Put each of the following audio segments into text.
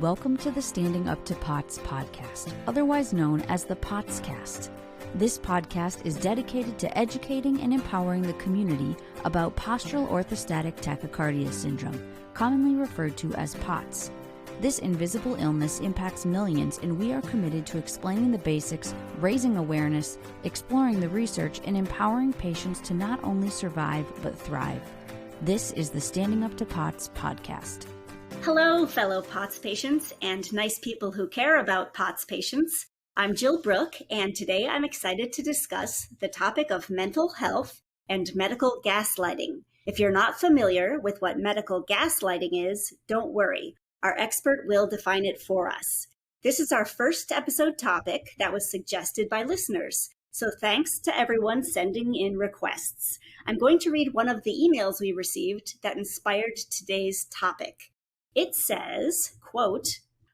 Welcome to the Standing Up to POTS podcast, otherwise known as the POTScast. This podcast is dedicated to educating and empowering the community about postural orthostatic tachycardia syndrome, commonly referred to as POTS. This invisible illness impacts millions, and we are committed to explaining the basics, raising awareness, exploring the research, and empowering patients to not only survive but thrive. This is the Standing Up to POTS podcast. Hello, fellow POTS patients and nice people who care about POTS patients. I'm Jill Brooke, and today I'm excited to discuss the topic of mental health and medical gaslighting. If you're not familiar with what medical gaslighting is, don't worry. Our expert will define it for us. This is our first episode topic that was suggested by listeners, so thanks to everyone sending in requests. I'm going to read one of the emails we received that inspired today's topic. It says, quote,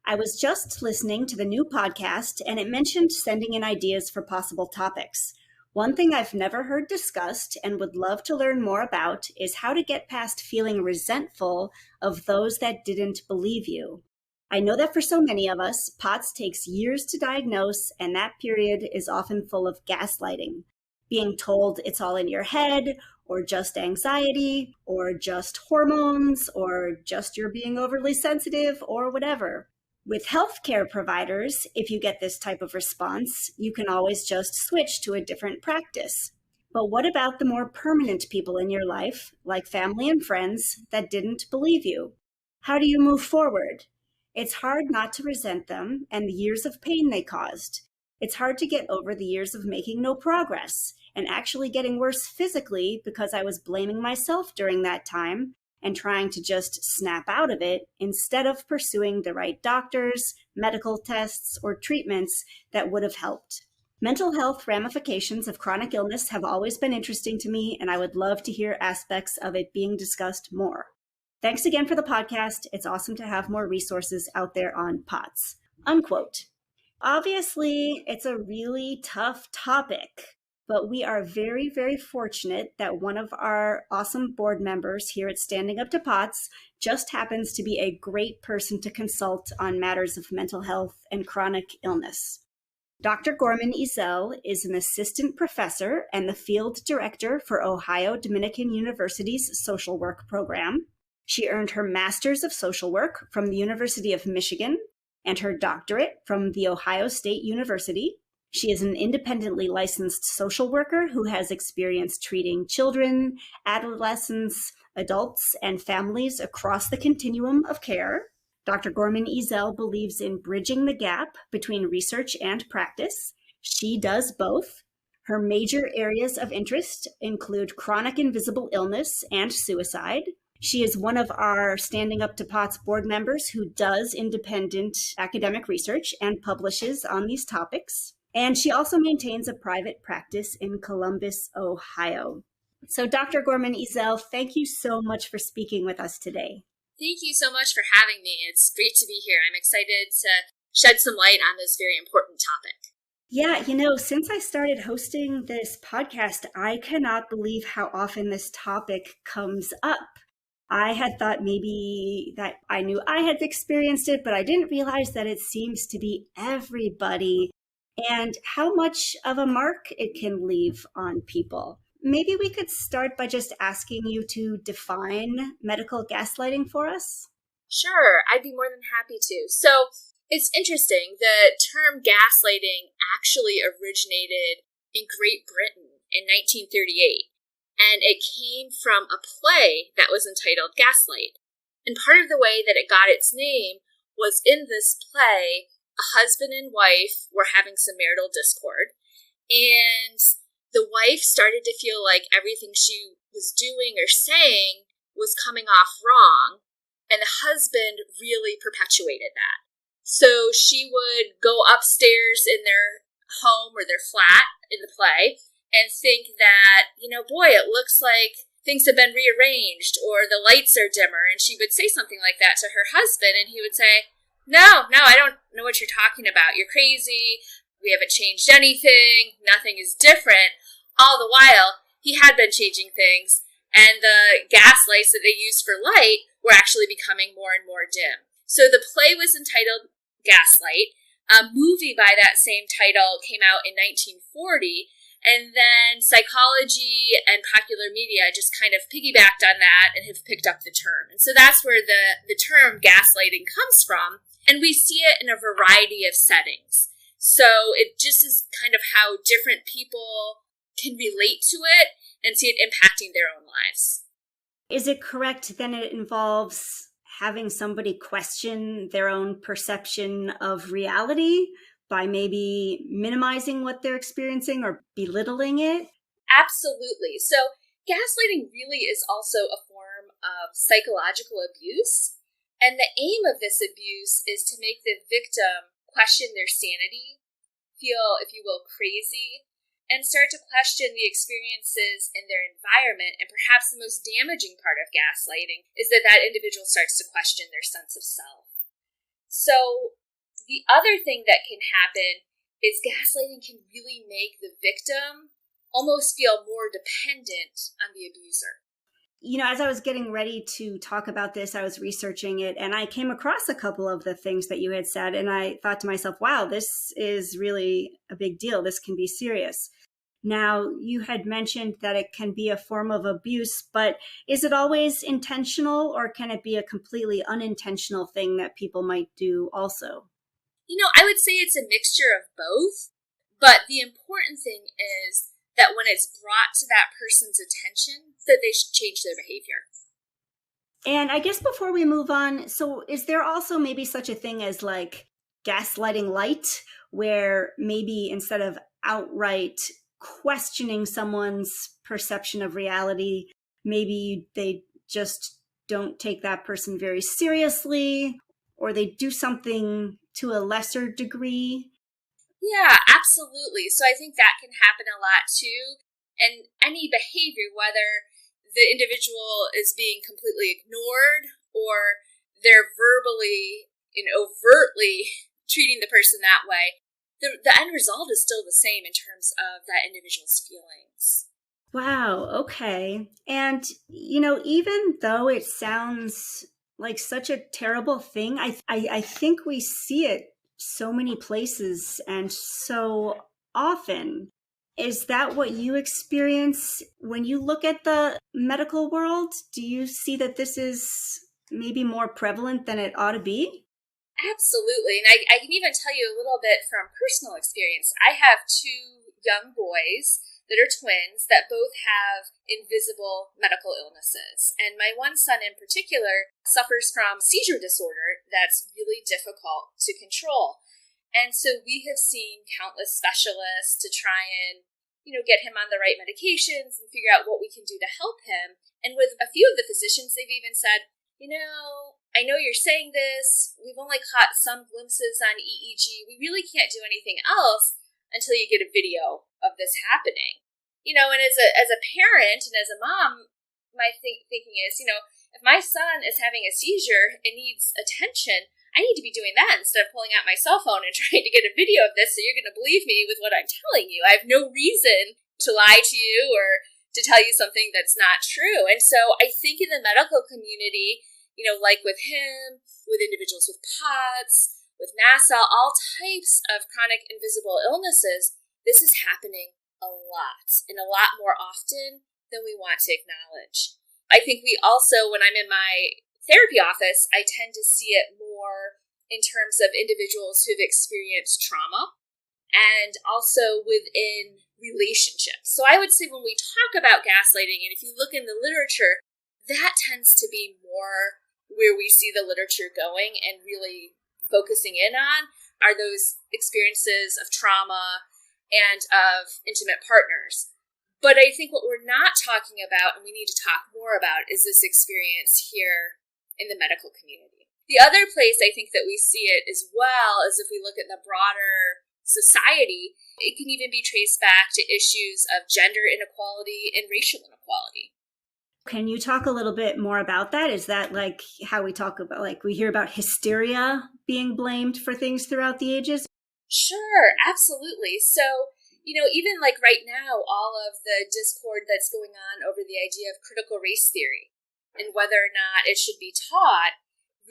I was just listening to the new podcast and it mentioned sending in ideas for possible topics. One thing I've never heard discussed and would love to learn more about is how to get past feeling resentful of those that didn't believe you. I know that for so many of us, POTS takes years to diagnose, and that period is often full of gaslighting. Being told it's all in your head, or just anxiety, or just hormones, or just you're being overly sensitive, or whatever. With healthcare providers, if you get this type of response, you can always just switch to a different practice. But what about the more permanent people in your life, like family and friends, that didn't believe you? How do you move forward? It's hard not to resent them and the years of pain they caused. It's hard to get over the years of making no progress and actually getting worse physically because I was blaming myself during that time and trying to just snap out of it instead of pursuing the right doctors, medical tests, or treatments that would have helped. Mental health ramifications of chronic illness have always been interesting to me, and I would love to hear aspects of it being discussed more. Thanks again for the podcast. It's awesome to have more resources out there on POTS. Unquote. Obviously, it's a really tough topic, but we are very, very fortunate that one of our awesome board members here at Standing Up to POTS just happens to be a great person to consult on matters of mental health and chronic illness. Dr. Gorman-Ezell is an assistant professor and the field director for Ohio Dominican University's social work program. She earned her master's of social work from the University of Michigan and her doctorate from The Ohio State University. She is an independently licensed social worker who has experience treating children, adolescents, adults, and families across the continuum of care. Dr. Gorman-Ezell believes in bridging the gap between research and practice. She does both. Her major areas of interest include chronic invisible illness and suicide. She is one of our Standing Up to POTS board members who does independent academic research and publishes on these topics. And she also maintains a private practice in Columbus, Ohio. So Dr. Gorman-Ezell, thank you so much for speaking with us today. Thank you so much for having me. It's great to be here. I'm excited to shed some light on this very important topic. Yeah, since I started hosting this podcast, I cannot believe how often this topic comes up. I had thought maybe that I knew I had experienced it, but I didn't realize that it seems to be everybody and how much of a mark it can leave on people. Maybe we could start by just asking you to define medical gaslighting for us. Sure, I'd be more than happy to. So it's interesting. The term gaslighting actually originated in Great Britain in 1938. And it came from a play that was entitled Gaslight. And part of the way that it got its name was in this play, a husband and wife were having some marital discord. And the wife started to feel like everything she was doing or saying was coming off wrong. And the husband really perpetuated that. So she would go upstairs in their home or their flat in the play and think that, boy, it looks like things have been rearranged or the lights are dimmer. And she would say something like that to her husband and he would say, no, I don't know what you're talking about. You're crazy. We haven't changed anything. Nothing is different. All the while, he had been changing things and the gas lights that they used for light were actually becoming more and more dim. So the play was entitled Gaslight. A movie by that same title came out in 1940, and then psychology and popular media just kind of piggybacked on that and have picked up the term. And so that's where the term gaslighting comes from, and we see it in a variety of settings. So it just is kind of how different people can relate to it and see it impacting their own lives. Is it correct then it involves having somebody question their own perception of reality by maybe minimizing what they're experiencing or belittling it? Absolutely. So gaslighting really is also a form of psychological abuse. And the aim of this abuse is to make the victim question their sanity, feel, if you will, crazy, and start to question the experiences in their environment. And perhaps the most damaging part of gaslighting is that individual starts to question their sense of self. So the other thing that can happen is gaslighting can really make the victim almost feel more dependent on the abuser. You know, as I was getting ready to talk about this, I was researching it, and I came across a couple of the things that you had said, and I thought to myself, wow, this is really a big deal. This can be serious. Now, you had mentioned that it can be a form of abuse, but is it always intentional, or can it be a completely unintentional thing that people might do also? You know, I would say it's a mixture of both, but the important thing is that when it's brought to that person's attention, that they should change their behavior. And I guess before we move on, so is there also maybe such a thing as like gaslighting light, where maybe instead of outright questioning someone's perception of reality, maybe they just don't take that person very seriously, or they do something to a lesser degree? Yeah, absolutely. So I think that can happen a lot too. And any behavior, whether the individual is being completely ignored or they're verbally and overtly treating the person that way, the end result is still the same in terms of that individual's feelings. Wow, okay. And, you know, even though it sounds like such a terrible thing, I think we see it so many places and so often. Is that what you experience when you look at the medical world? Do you see that this is maybe more prevalent than it ought to be? Absolutely. And I can even tell you a little bit from personal experience. I have two young boys that are twins that both have invisible medical illnesses. And my one son in particular suffers from seizure disorder that's really difficult to control. And so we have seen countless specialists to try and, get him on the right medications and figure out what we can do to help him. And with a few of the physicians, they've even said, I know you're saying this, we've only caught some glimpses on EEG, we really can't do anything else until you get a video of this happening. And as a parent and as a mom, my thinking is, if my son is having a seizure and needs attention, I need to be doing that instead of pulling out my cell phone and trying to get a video of this so you're going to believe me with what I'm telling you. I have no reason to lie to you or to tell you something that's not true. And so I think in the medical community, like with him, with individuals with POTS, with mast cell, all types of chronic invisible illnesses, this is happening a lot and a lot more often than we want to acknowledge. I think we also, when I'm in my therapy office, I tend to see it more in terms of individuals who've experienced trauma and also within relationships. So I would say when we talk about gaslighting, and if you look in the literature, that tends to be more where we see the literature going and really focusing in on are those experiences of trauma and of intimate partners. But I think what we're not talking about, and we need to talk more about, is this experience here in the medical community. The other place I think that we see it as well is if we look at the broader society, it can even be traced back to issues of gender inequality and racial inequality. Can you talk a little bit more about that? Is that like how we talk about, like we hear about hysteria being blamed for things throughout the ages? Sure, absolutely. So, even like right now, all of the discord that's going on over the idea of critical race theory and whether or not it should be taught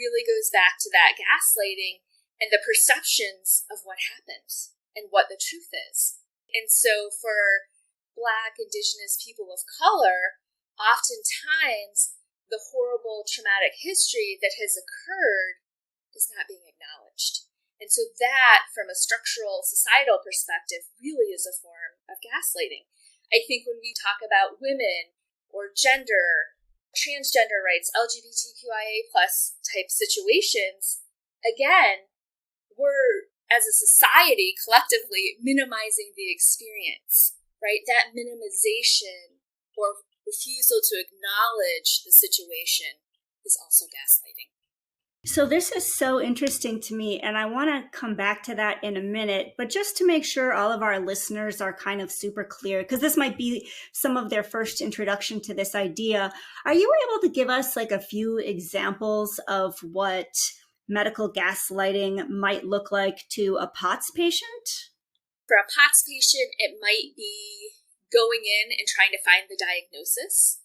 really goes back to that gaslighting and the perceptions of what happens and what the truth is. And so for Black, Indigenous people of color, oftentimes the horrible traumatic history that has occurred is not being acknowledged. And so that, from a structural, societal perspective, really is a form of gaslighting. I think when we talk about women or gender, transgender rights, LGBTQIA plus type situations, again, we're, as a society, collectively minimizing the experience, right? That minimization or refusal to acknowledge the situation is also gaslighting. So this is so interesting to me, and I want to come back to that in a minute, but just to make sure all of our listeners are kind of super clear, because this might be some of their first introduction to this idea, are you able to give us like a few examples of what medical gaslighting might look like to a POTS patient? For a POTS patient, it might be going in and trying to find the diagnosis.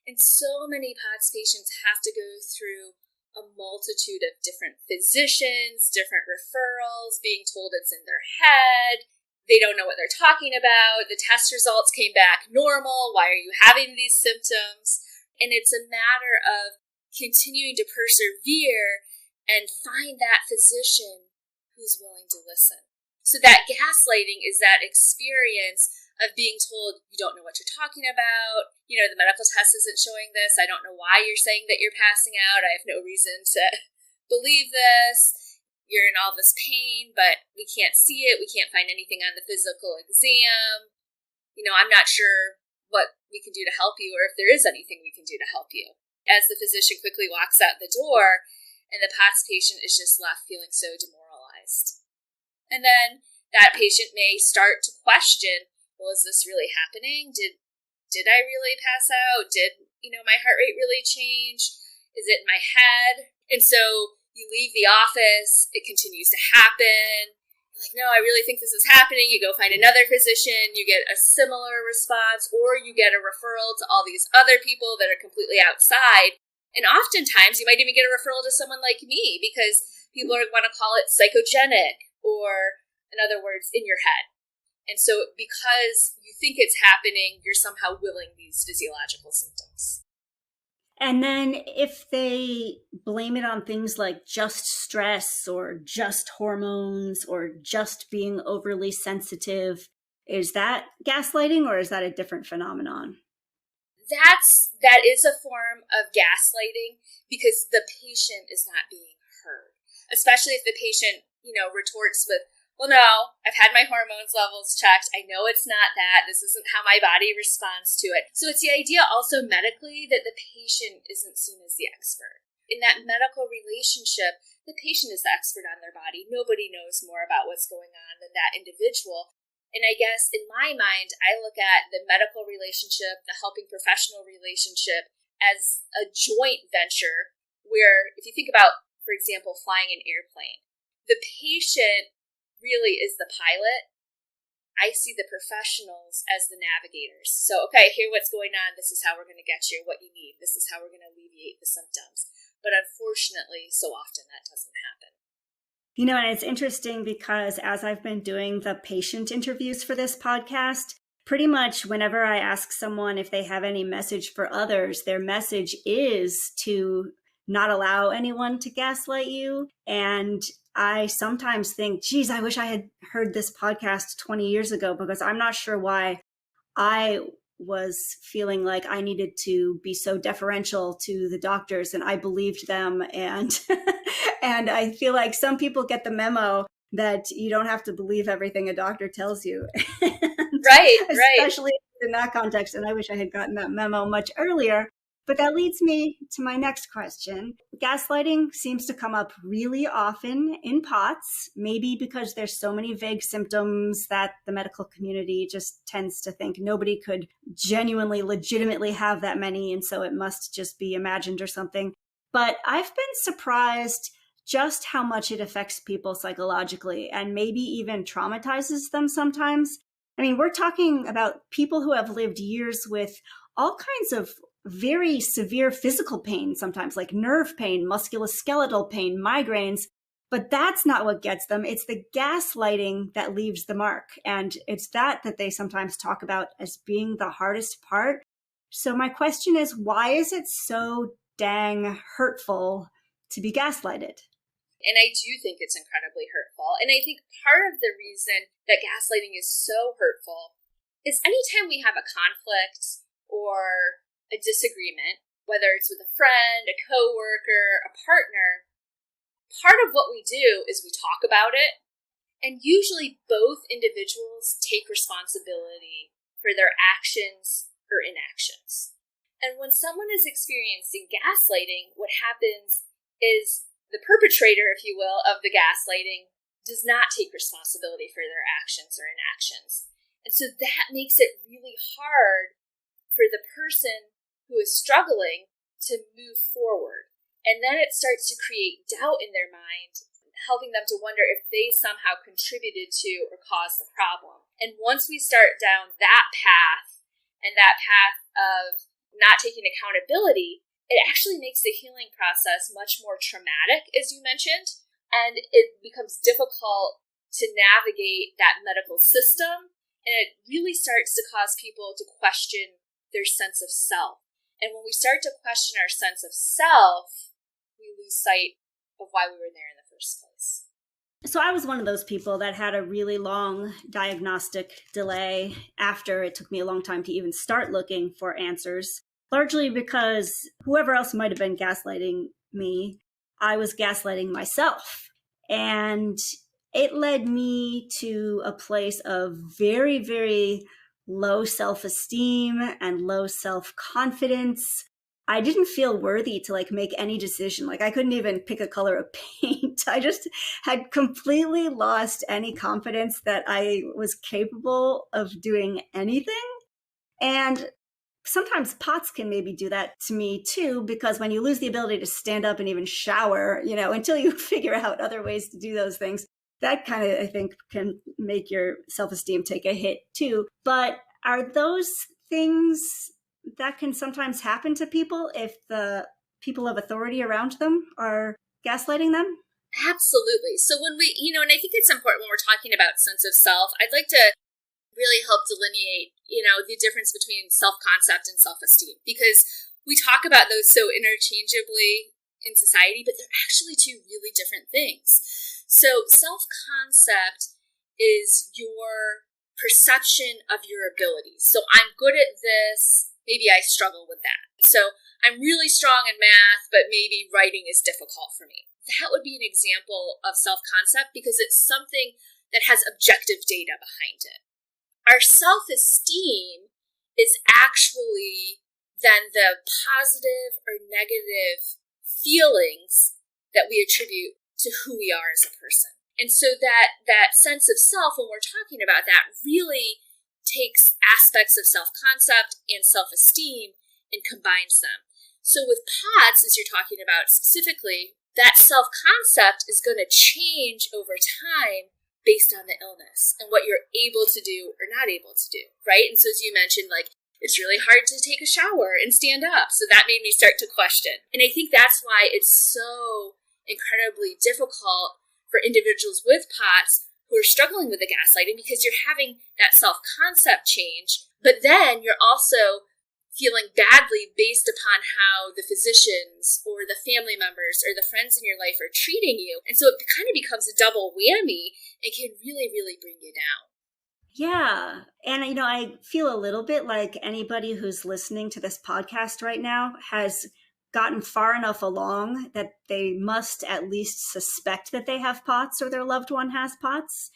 And so many POTS patients have to go through a multitude of different physicians, different referrals, being told it's in their head. They don't know what they're talking about. The test results came back normal. Why are you having these symptoms? And it's a matter of continuing to persevere and find that physician who's willing to listen. So that gaslighting is that experience of being told, you don't know what you're talking about, the medical test isn't showing this, I don't know why you're saying that you're passing out, I have no reason to believe this, you're in all this pain, but we can't see it, we can't find anything on the physical exam, I'm not sure what we can do to help you or if there is anything we can do to help you. As the physician quickly walks out the door, and the POTS patient is just left feeling so demoralized. And then that patient may start to question, well, is this really happening? Did I really pass out? Did, my heart rate really change? Is it in my head? And so you leave the office, it continues to happen. You're like, no, I really think this is happening. You go find another physician, you get a similar response, or you get a referral to all these other people that are completely outside. And oftentimes you might even get a referral to someone like me because people want to call it psychogenic, or in other words, in your head. And so because you think it's happening, you're somehow willing these physiological symptoms. And then if they blame it on things like just stress or just hormones or just being overly sensitive, is that gaslighting or is that a different phenomenon? That is a form of gaslighting because the patient is not being heard, especially if the patient, retorts with, well, no, I've had my hormones levels checked. I know it's not that. This isn't how my body responds to it. So it's the idea also medically that the patient isn't seen as the expert. In that medical relationship, the patient is the expert on their body. Nobody knows more about what's going on than that individual. And I guess in my mind, I look at the medical relationship, the helping professional relationship as a joint venture where if you think about, for example, flying an airplane, the patient really is the pilot. I see the professionals as the navigators. So, okay, here what's going on. This is how we're going to get you what you need. This is how we're going to alleviate the symptoms. But unfortunately, so often that doesn't happen. And it's interesting because as I've been doing the patient interviews for this podcast, pretty much whenever I ask someone if they have any message for others, their message is to not allow anyone to gaslight you. And I sometimes think, geez, I wish I had heard this podcast 20 years ago because I'm not sure why I was feeling like I needed to be so deferential to the doctors and I believed them. And and I feel like some people get the memo that you don't have to believe everything a doctor tells you. Right. Especially in that context. And I wish I had gotten that memo much earlier. But that leads me to my next question. Gaslighting seems to come up really often in POTS, maybe because there's so many vague symptoms that the medical community just tends to think nobody could genuinely, legitimately have that many, and so it must just be imagined or something. But I've been surprised just how much it affects people psychologically and maybe even traumatizes them sometimes. I mean, we're talking about people who have lived years with all kinds of very severe physical pain sometimes, like nerve pain, musculoskeletal pain, migraines. But that's not what gets them. It's the gaslighting that leaves the mark. And it's that they sometimes talk about as being the hardest part. So my question is, why is it so dang hurtful to be gaslighted? And I do think it's incredibly hurtful. And I think part of the reason that gaslighting is so hurtful is anytime we have a conflict or a disagreement, whether it's with a friend, a coworker, a partner, part of what we do is we talk about it, and usually both individuals take responsibility for their actions or inactions. And when someone is experiencing gaslighting, what happens is the perpetrator, if you will, of the gaslighting does not take responsibility for their actions or inactions. And so that makes it really hard for the person who is struggling to move forward. And then it starts to create doubt in their mind, helping them to wonder if they somehow contributed to or caused the problem. And once we start down that path, and that path of not taking accountability, it actually makes the healing process much more traumatic, as you mentioned, and it becomes difficult to navigate that medical system, and it really starts to cause people to question their sense of self. And when we start to question our sense of self, we lose sight of why we were there in the first place. So I was one of those people that had a really long diagnostic delay after it took me a long time to even start looking for answers, largely because whoever else might have been gaslighting me, I was gaslighting myself. And it led me to a place of very, very low self-esteem and low self-confidence. I didn't feel worthy to make any decision. I couldn't even pick a color of paint. I just had completely lost any confidence that I was capable of doing anything. And sometimes POTS can maybe do that to me too, because when you lose the ability to stand up and even shower, until you figure out other ways to do those things, that kind of, I think, can make your self-esteem take a hit too. But are those things that can sometimes happen to people if the people of authority around them are gaslighting them? Absolutely. So when we, and I think it's important when we're talking about sense of self, I'd like to really help delineate, the difference between self-concept and self-esteem, because we talk about those so interchangeably in society, but they're actually two really different things. So self-concept is your perception of your abilities. So I'm good at this, maybe I struggle with that. So I'm really strong in math, but maybe writing is difficult for me. That would be an example of self-concept because it's something that has objective data behind it. Our self-esteem is actually then the positive or negative feelings that we attribute to who we are as a person. And so that sense of self, when we're talking about that, really takes aspects of self-concept and self-esteem and combines them. So with POTS, as you're talking about specifically, that self-concept is going to change over time based on the illness and what you're able to do or not able to do, right? And so as you mentioned, it's really hard to take a shower and stand up. So that made me start to question. And I think that's why it's so incredibly difficult for individuals with POTS who are struggling with the gaslighting, because you're having that self-concept change, but then you're also feeling badly based upon how the physicians or the family members or the friends in your life are treating you. And so it kind of becomes a double whammy. It can really, really bring you down. Yeah. And, I feel a little bit like anybody who's listening to this podcast right now has gotten far enough along that they must at least suspect that they have POTS or their loved one has POTS.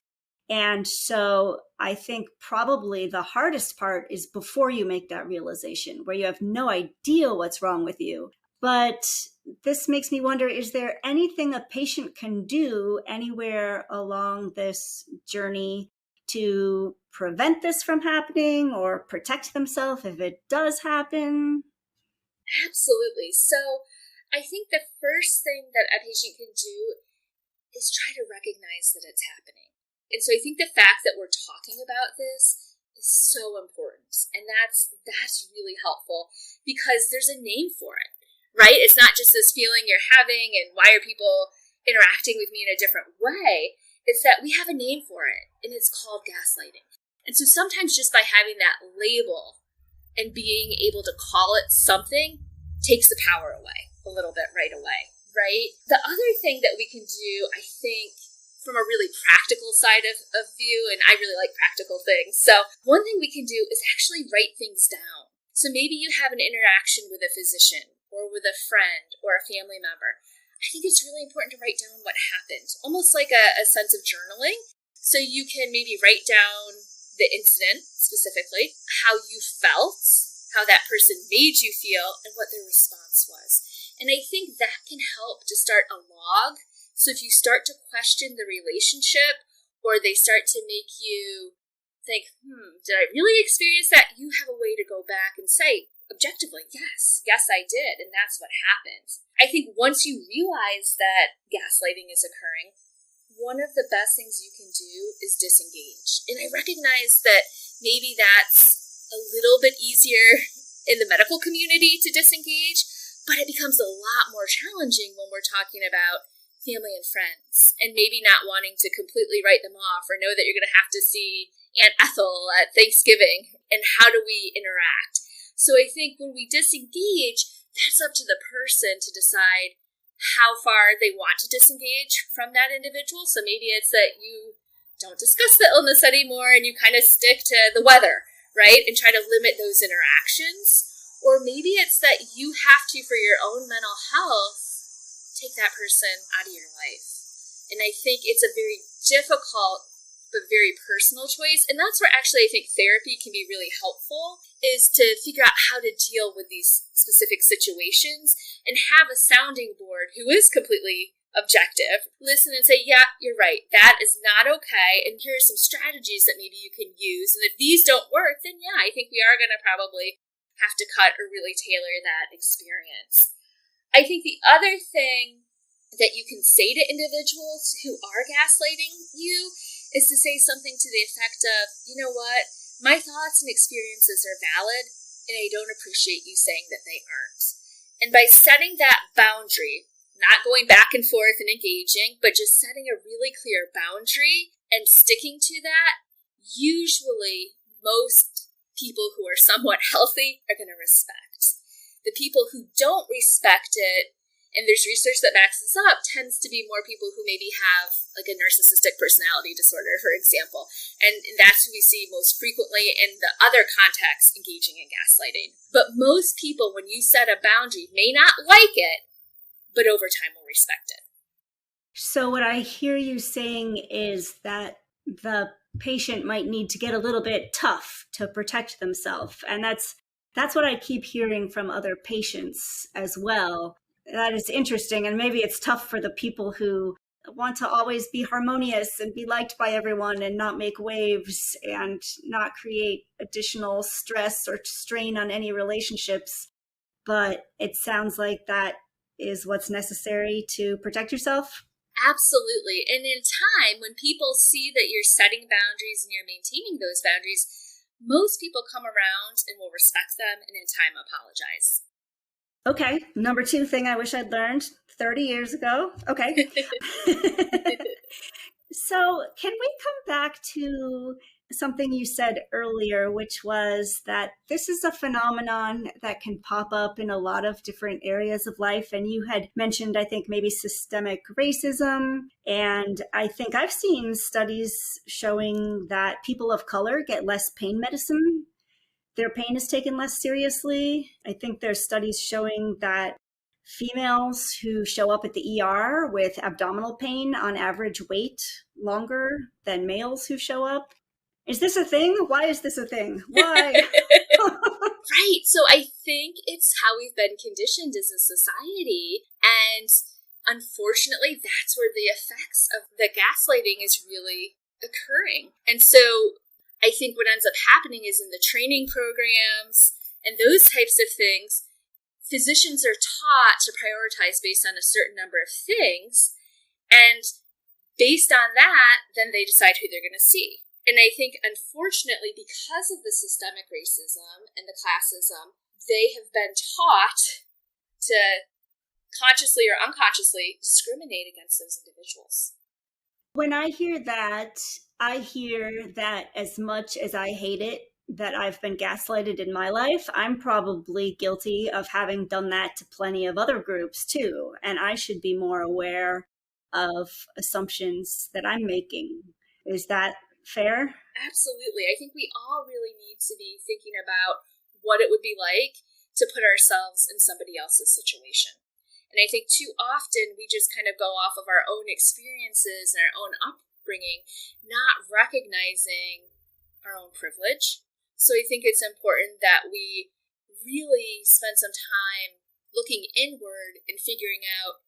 And so I think probably the hardest part is before you make that realization, where you have no idea what's wrong with you. But this makes me wonder, is there anything a patient can do anywhere along this journey to prevent this from happening or protect themselves if it does happen? Absolutely. So I think the first thing that a patient can do is try to recognize that it's happening. And so I think the fact that we're talking about this is so important. And that's really helpful because there's a name for it, right? It's not just this feeling you're having and why are people interacting with me in a different way. It's that we have a name for it, and it's called gaslighting. And so sometimes just by having that label and being able to call it something takes the power away a little bit right away, right? The other thing that we can do, I think, from a really practical side of view, and I really like practical things. So one thing we can do is actually write things down. So maybe you have an interaction with a physician or with a friend or a family member. I think it's really important to write down what happened, almost like a sense of journaling. So you can maybe write down the incident specifically, how you felt, how that person made you feel, and what their response was. And I think that can help to start a log. So if you start to question the relationship, or they start to make you think, did I really experience that? You have a way to go back and say, objectively, yes, I did, and that's what happened. I think once you realize that gaslighting is occurring, one of the best things you can do is disengage. And I recognize that maybe that's a little bit easier in the medical community to disengage, but it becomes a lot more challenging when we're talking about family and friends, and maybe not wanting to completely write them off or know that you're going to have to see Aunt Ethel at Thanksgiving, and how do we interact? So I think when we disengage, that's up to the person to decide how far they want to disengage from that individual. So maybe it's that you don't discuss the illness anymore and you kind of stick to the weather, right? And try to limit those interactions. Or maybe it's that you have to, for your own mental health, take that person out of your life. And I think it's a very difficult but very personal choice. And that's where actually I think therapy can be really helpful, is to figure out how to deal with these specific situations and have a sounding board who is completely objective, listen and say, yeah, you're right, that is not okay, and here are some strategies that maybe you can use. And if these don't work, then yeah, I think we are going to probably have to cut or really tailor that experience. I think the other thing that you can say to individuals who are gaslighting you is to say something to the effect of, you know what, my thoughts and experiences are valid, and I don't appreciate you saying that they aren't. And by setting that boundary, not going back and forth and engaging, but just setting a really clear boundary and sticking to that, usually most people who are somewhat healthy are going to respect. The people who don't respect it, and there's research that backs this up, tends to be more people who maybe have like a narcissistic personality disorder, for example. And that's who we see most frequently in the other context engaging in gaslighting. But most people, when you set a boundary, may not like it, but over time will respect it. So what I hear you saying is that the patient might need to get a little bit tough to protect themselves. And that's what I keep hearing from other patients as well. That is interesting. And maybe it's tough for the people who want to always be harmonious and be liked by everyone and not make waves and not create additional stress or strain on any relationships. But it sounds like that is what's necessary to protect yourself. Absolutely. And in time, when people see that you're setting boundaries and you're maintaining those boundaries, most people come around and will respect them and in time apologize. Okay. Number 2 thing I wish I'd learned 30 years ago. Okay. So can we come back to something you said earlier, which was that this is a phenomenon that can pop up in a lot of different areas of life. And you had mentioned, I think, maybe systemic racism. And I think I've seen studies showing that people of color get less pain medicine. Their pain is taken less seriously. I think there's studies showing that females who show up at the ER with abdominal pain on average wait longer than males who show up. Is this a thing? Why is this a thing? Why? Right. So I think it's how we've been conditioned as a society. And unfortunately, that's where the effects of the gaslighting is really occurring. And so I think what ends up happening is in the training programs and those types of things, physicians are taught to prioritize based on a certain number of things. And based on that, then they decide who they're going to see. And I think, unfortunately, because of the systemic racism and the classism, they have been taught to consciously or unconsciously discriminate against those individuals. When I hear that as much as I hate it, that I've been gaslighted in my life, I'm probably guilty of having done that to plenty of other groups too. And I should be more aware of assumptions that I'm making. Is that fair? Absolutely. I think we all really need to be thinking about what it would be like to put ourselves in somebody else's situation. And I think too often we just kind of go off of our own experiences and our own upbringing, not recognizing our own privilege. So I think it's important that we really spend some time looking inward and figuring out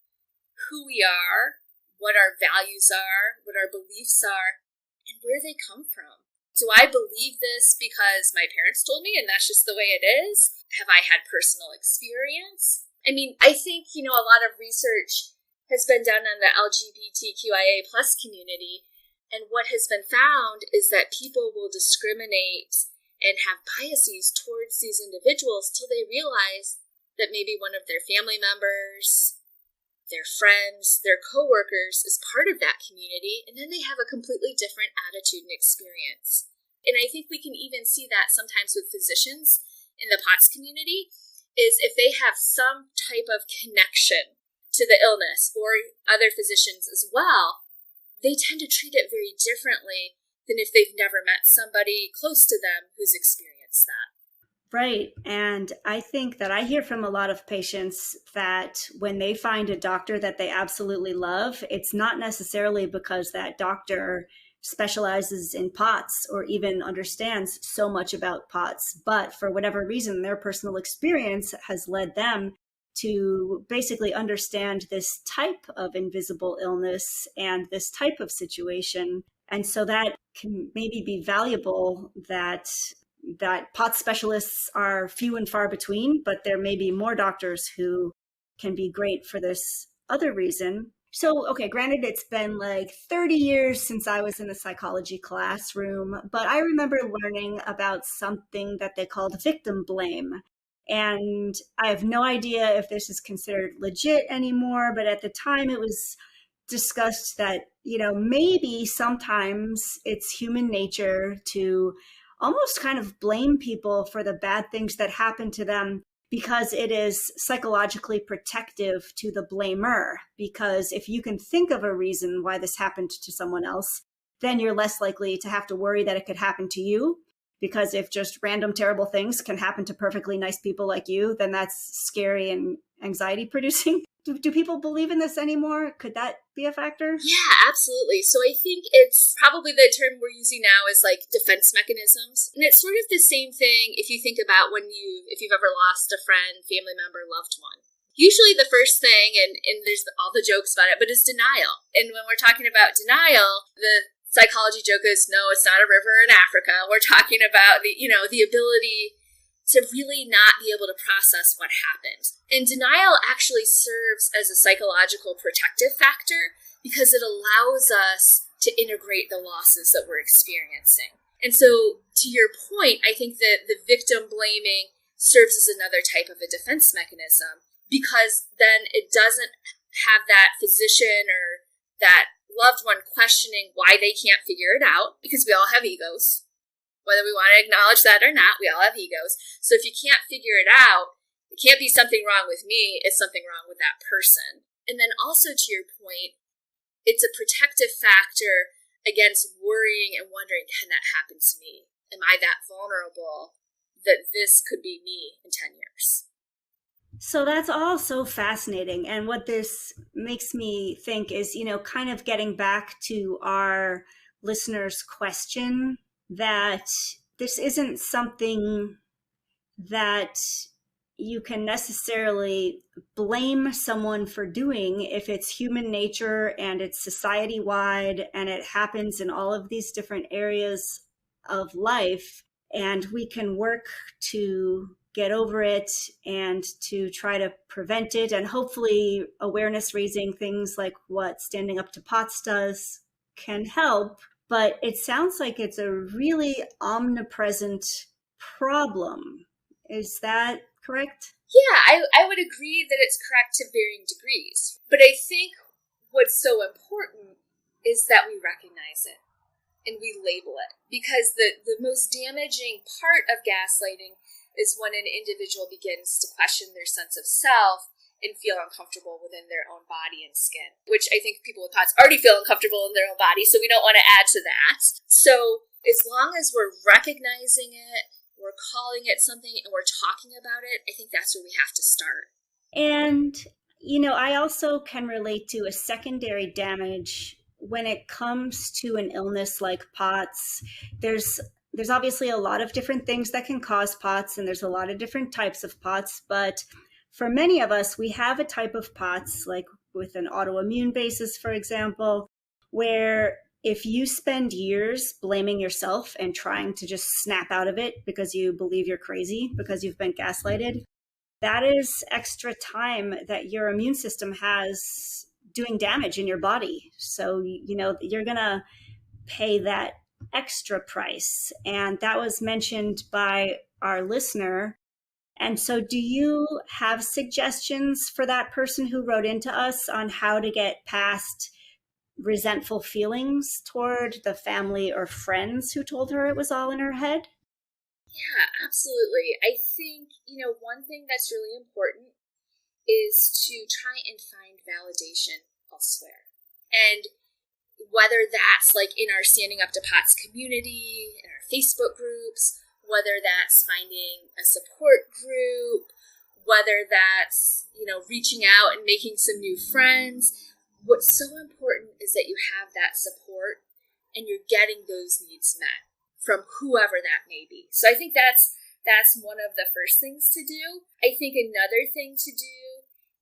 who we are, what our values are, what our beliefs are, and where they come from. Do I believe this because my parents told me and that's just the way it is? Have I had personal experience? I mean, I think, a lot of research has been done on the LGBTQIA plus community, and what has been found is that people will discriminate and have biases towards these individuals till they realize that maybe one of their family members, their friends, their coworkers is part of that community, and then they have a completely different attitude and experience. And I think we can even see that sometimes with physicians in the POTS community, is if they have some type of connection to the illness or other physicians as well, they tend to treat it very differently than if they've never met somebody close to them who's experienced that. Right. And I think that I hear from a lot of patients that when they find a doctor that they absolutely love, it's not necessarily because that doctor specializes in POTS or even understands so much about POTS, but for whatever reason, their personal experience has led them to basically understand this type of invisible illness and this type of situation. And so that can maybe be valuable, that POTS specialists are few and far between, but there may be more doctors who can be great for this other reason. So, okay, granted, it's been like 30 years since I was in a psychology classroom, but I remember learning about something that they called victim blame. And I have no idea if this is considered legit anymore, but at the time it was discussed that, maybe sometimes it's human nature to almost kind of blame people for the bad things that happen to them because it is psychologically protective to the blamer. Because if you can think of a reason why this happened to someone else, then you're less likely to have to worry that it could happen to you. Because if just random terrible things can happen to perfectly nice people like you, then that's scary and anxiety producing. Do people believe in this anymore? Could that be a factor? Yeah, absolutely. So I think it's probably the term we're using now is like defense mechanisms. And it's sort of the same thing if you think about if you've ever lost a friend, family member, loved one. Usually the first thing, and there's all the jokes about it, but is denial. And when we're talking about denial, the psychology joke is, no, it's not a river in Africa. We're talking about the ability to really not be able to process what happened. And denial actually serves as a psychological protective factor because it allows us to integrate the losses that we're experiencing. And so, to your point, I think that the victim blaming serves as another type of a defense mechanism because then it doesn't have that physician or that loved one questioning why they can't figure it out, because we all have egos. Whether we want to acknowledge that or not, we all have egos. So if you can't figure it out, it can't be something wrong with me, it's something wrong with that person. And then also to your point, it's a protective factor against worrying and wondering, can that happen to me? Am I that vulnerable that this could be me in 10 years? So that's all so fascinating. And what this makes me think is, kind of getting back to our listeners' question, that this isn't something that you can necessarily blame someone for doing if it's human nature and it's society-wide and it happens in all of these different areas of life. And we can work to get over it and to try to prevent it. And hopefully awareness raising things like what Standing Up to POTS does can help. but it sounds like it's a really omnipresent problem. Is that correct? Yeah, I would agree that it's correct to varying degrees. But I think what's so important is that we recognize it and we label it. Because the most damaging part of gaslighting is when an individual begins to question their sense of self and feel uncomfortable within their own body and skin, which I think people with POTS already feel uncomfortable in their own body, so we don't want to add to that. So as long as we're recognizing it, we're calling it something, and we're talking about it, I think that's where we have to start. And, I also can relate to a secondary damage when it comes to an illness like POTS. There's obviously a lot of different things that can cause POTS, and there's a lot of different types of POTS, but for many of us, we have a type of POTS, like with an autoimmune basis, for example, where if you spend years blaming yourself and trying to just snap out of it because you believe you're crazy, because you've been gaslighted, that is extra time that your immune system has doing damage in your body. So, you're going to pay that extra price. And that was mentioned by our listener. And so do you have suggestions for that person who wrote into us on how to get past resentful feelings toward the family or friends who told her it was all in her head? Yeah, absolutely. I think, one thing that's really important is to try and find validation elsewhere. And whether that's like in our Standing Up to POTS community, in our Facebook groups, whether that's finding a support group, whether that's, reaching out and making some new friends. What's so important is that you have that support and you're getting those needs met from whoever that may be. So I think that's one of the first things to do. I think another thing to do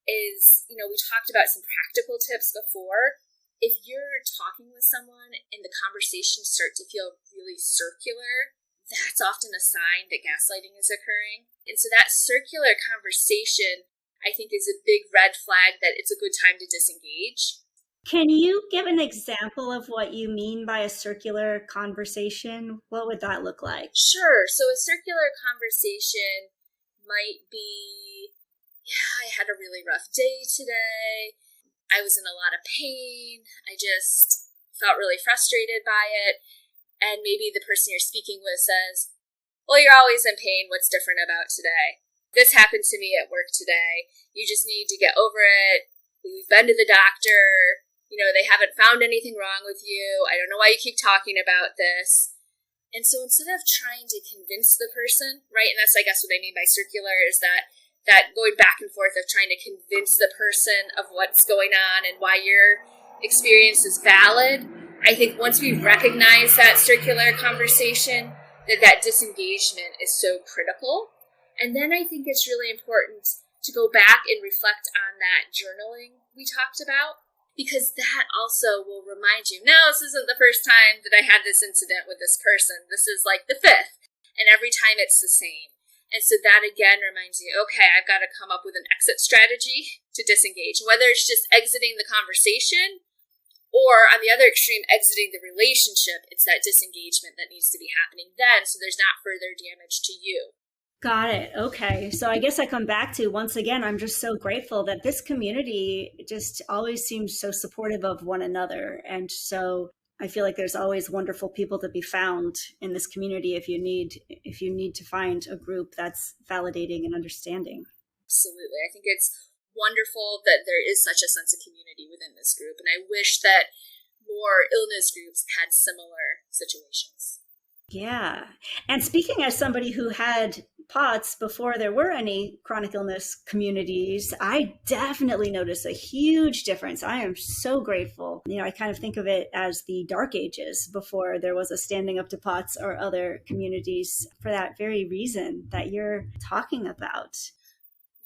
is, we talked about some practical tips before. If you're talking with someone and the conversations start to feel really circular, that's often a sign that gaslighting is occurring. And so that circular conversation, I think, is a big red flag that it's a good time to disengage. Can you give an example of what you mean by a circular conversation? What would that look like? Sure. So a circular conversation might be, I had a really rough day today. I was in a lot of pain. I just felt really frustrated by it. And maybe the person you're speaking with says, well, you're always in pain. What's different about today? This happened to me at work today. You just need to get over it. We've been to the doctor. They haven't found anything wrong with you. I don't know why you keep talking about this. And so instead of trying to convince the person, right, and that's, I guess, what I mean by circular, is that going back and forth of trying to convince the person of what's going on and why your experience is valid. I think once we recognize that circular conversation, that disengagement is so critical. And then I think it's really important to go back and reflect on that journaling we talked about, because that also will remind you, no, this isn't the first time that I had this incident with this person. This is like the fifth. And every time it's the same. And so that again reminds you, okay, I've got to come up with an exit strategy to disengage, whether it's just exiting the conversation or on the other extreme, exiting the relationship. It's that disengagement that needs to be happening then, so there's not further damage to you. Got it. Okay. So I guess I come back to, once again, I'm just so grateful that this community just always seems so supportive of one another. And so I feel like there's always wonderful people to be found in this community if you need to find a group that's validating and understanding. Absolutely. I think it's wonderful that there is such a sense of community within this group. And I wish that more illness groups had similar situations. Yeah. And speaking as somebody who had POTS before there were any chronic illness communities, I definitely noticed a huge difference. I am so grateful. I kind of think of it as the dark ages before there was a Standing Up to POTS or other communities for that very reason that you're talking about.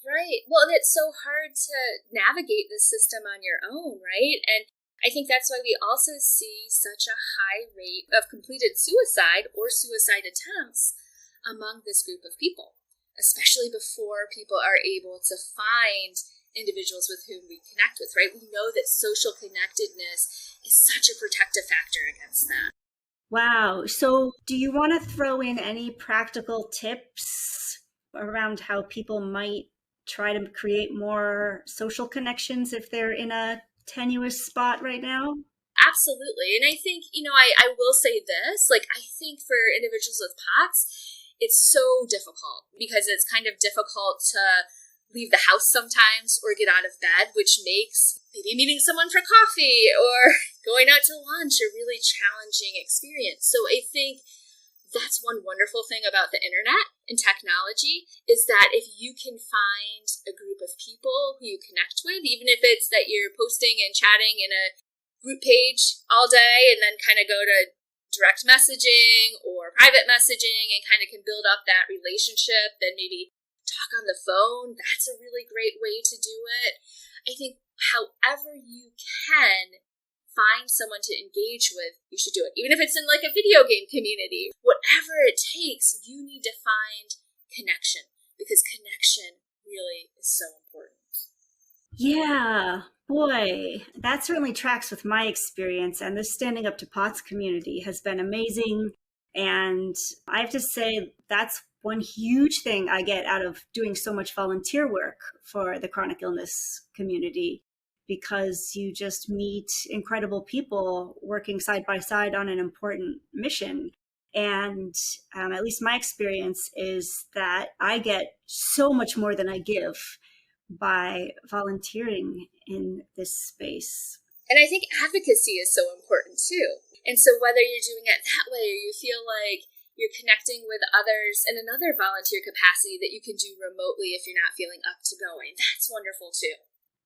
Right. Well, and it's so hard to navigate this system on your own, right? And I think that's why we also see such a high rate of completed suicide or suicide attempts among this group of people, especially before people are able to find individuals with whom we connect with, right? We know that social connectedness is such a protective factor against that. Wow. So do you want to throw in any practical tips around how people might try to create more social connections if they're in a tenuous spot right now? Absolutely. And I think, I will say this, like, I think for individuals with POTS, it's so difficult because it's kind of difficult to leave the house sometimes or get out of bed, which makes maybe meeting someone for coffee or going out to lunch a really challenging experience. So I think that's one wonderful thing about the internet and technology is that if you can find a group of people who you connect with, even if it's that you're posting and chatting in a group page all day and then kind of go to direct messaging or private messaging and kind of can build up that relationship, then maybe talk on the phone. That's a really great way to do it. I think however you can find someone to engage with, you should do it. Even if it's in like a video game community, whatever it takes, you need to find connection because connection really is so important. Yeah, boy, that certainly tracks with my experience. And this Standing Up to POTS community has been amazing. And I have to say, that's one huge thing I get out of doing so much volunteer work for the chronic illness community, because you just meet incredible people working side by side on an important mission. And at least my experience is that I get so much more than I give by volunteering in this space. And I think advocacy is so important too. And so whether you're doing it that way or you feel like you're connecting with others in another volunteer capacity that you can do remotely if you're not feeling up to going, that's wonderful too.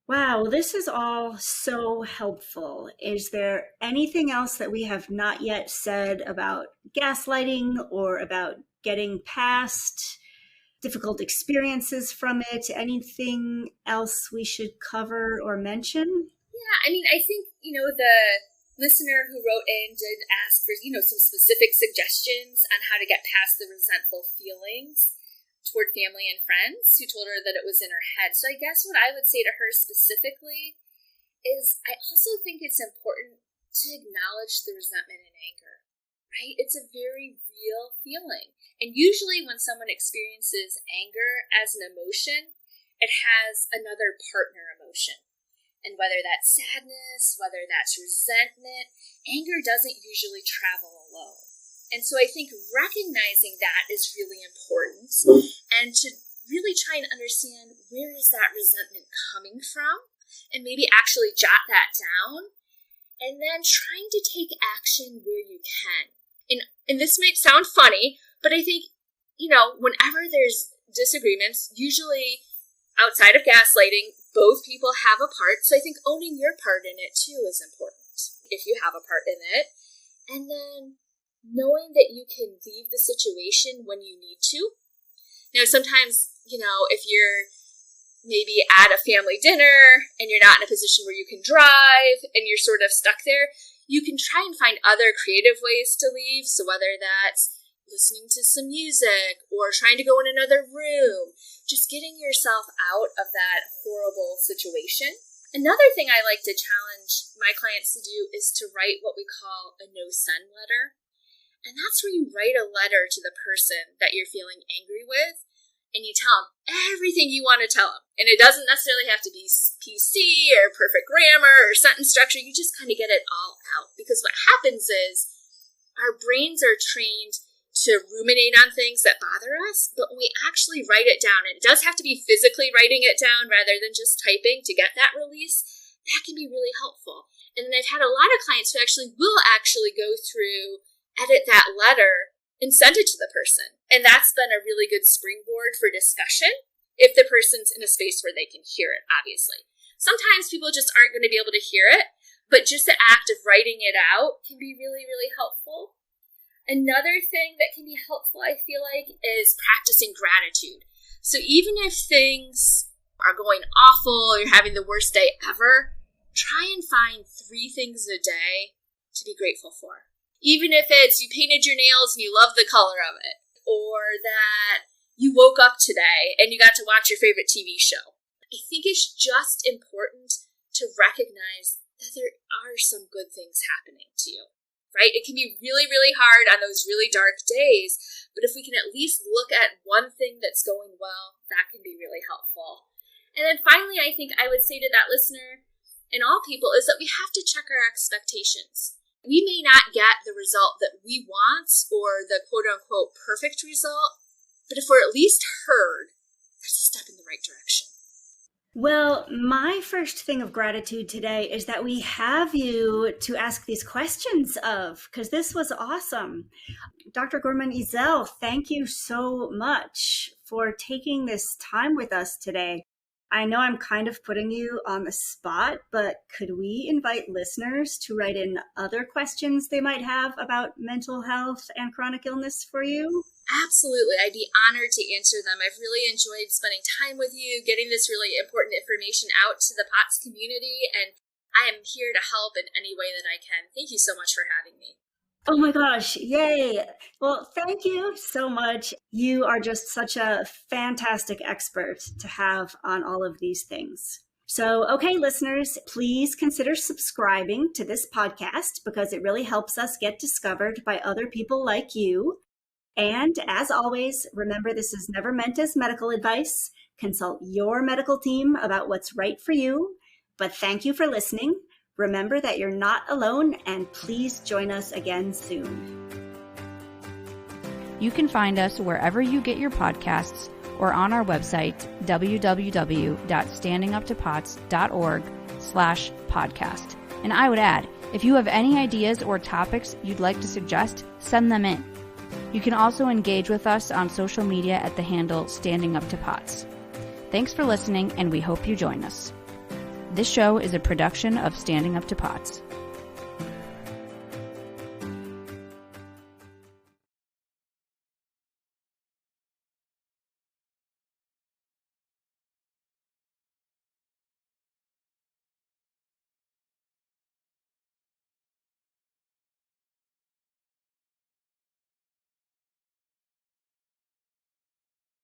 Wow, this is all so helpful. Is there anything else that we have not yet said about gaslighting or about getting past difficult experiences from it? Anything else we should cover or mention? Yeah, I mean, I think, the listener who wrote in did ask for, some specific suggestions on how to get past the resentful feelings toward family and friends who told her that it was in her head. So I guess what I would say to her specifically is I also think it's important to acknowledge the resentment and anger, right? It's a very real feeling. And usually when someone experiences anger as an emotion, it has another partner emotion. And whether that's sadness, whether that's resentment, anger doesn't usually travel alone. And so I think recognizing that is really important and to really try and understand where is that resentment coming from and maybe actually jot that down and then trying to take action where you can. And this might sound funny, but I think, whenever there's disagreements, usually outside of gaslighting, both people have a part. So I think owning your part in it too is important if you have a part in it. And then knowing that you can leave the situation when you need to. Now, sometimes, if you're maybe at a family dinner and you're not in a position where you can drive and you're sort of stuck there, you can try and find other creative ways to leave. So whether that's listening to some music or trying to go in another room, just getting yourself out of that horrible situation. Another thing I like to challenge my clients to do is to write what we call a no-send letter. And that's where you write a letter to the person that you're feeling angry with, and you tell them everything you want to tell them. And it doesn't necessarily have to be PC or perfect grammar or sentence structure. You just kind of get it all out. Because what happens is our brains are trained to ruminate on things that bother us, but when we actually write it down, and it does have to be physically writing it down rather than just typing to get that release, that can be really helpful. And then I've had a lot of clients who will go through, edit that letter, and send it to the person. And that's been a really good springboard for discussion if the person's in a space where they can hear it, obviously. Sometimes people just aren't going to be able to hear it, but just the act of writing it out can be really, really helpful. Another thing that can be helpful, I feel like, is practicing gratitude. So even if things are going awful or you're having the worst day ever, try and find 3 things a day to be grateful for. Even if it's you painted your nails and you love the color of it, or that you woke up today and you got to watch your favorite TV show. I think it's just important to recognize that there are some good things happening to you right? It can be really, really hard on those really dark days, but if we can at least look at one thing that's going well, that can be really helpful. And then finally, I think I would say to that listener and all people is that we have to check our expectations. We may not get the result that we want or the quote-unquote perfect result, but if we're at least heard, that's a step in the right direction. Well, my first thing of gratitude today is that we have you to ask these questions of, because this was awesome. Dr. Gorman-Ezell, thank you so much for taking this time with us today. I know I'm kind of putting you on the spot, but could we invite listeners to write in other questions they might have about mental health and chronic illness for you? Absolutely. I'd be honored to answer them. I've really enjoyed spending time with you, getting this really important information out to the POTS community, and I am here to help in any way that I can. Thank you so much for having me. Oh my gosh, yay. Well, thank you so much. You are just such a fantastic expert to have on all of these things. So, okay, listeners, please consider subscribing to this podcast because it really helps us get discovered by other people like you. And as always, remember this is never meant as medical advice. Consult your medical team about what's right for you. But thank you for listening. Remember that you're not alone, and please join us again soon. You can find us wherever you get your podcasts or on our website, www.standinguptopots.org/podcast. And I would add, if you have any ideas or topics you'd like to suggest, send them in. You can also engage with us on social media at the handle Standing Up to POTS. Thanks for listening, and we hope you join us. This show is a production of Standing Up to POTS.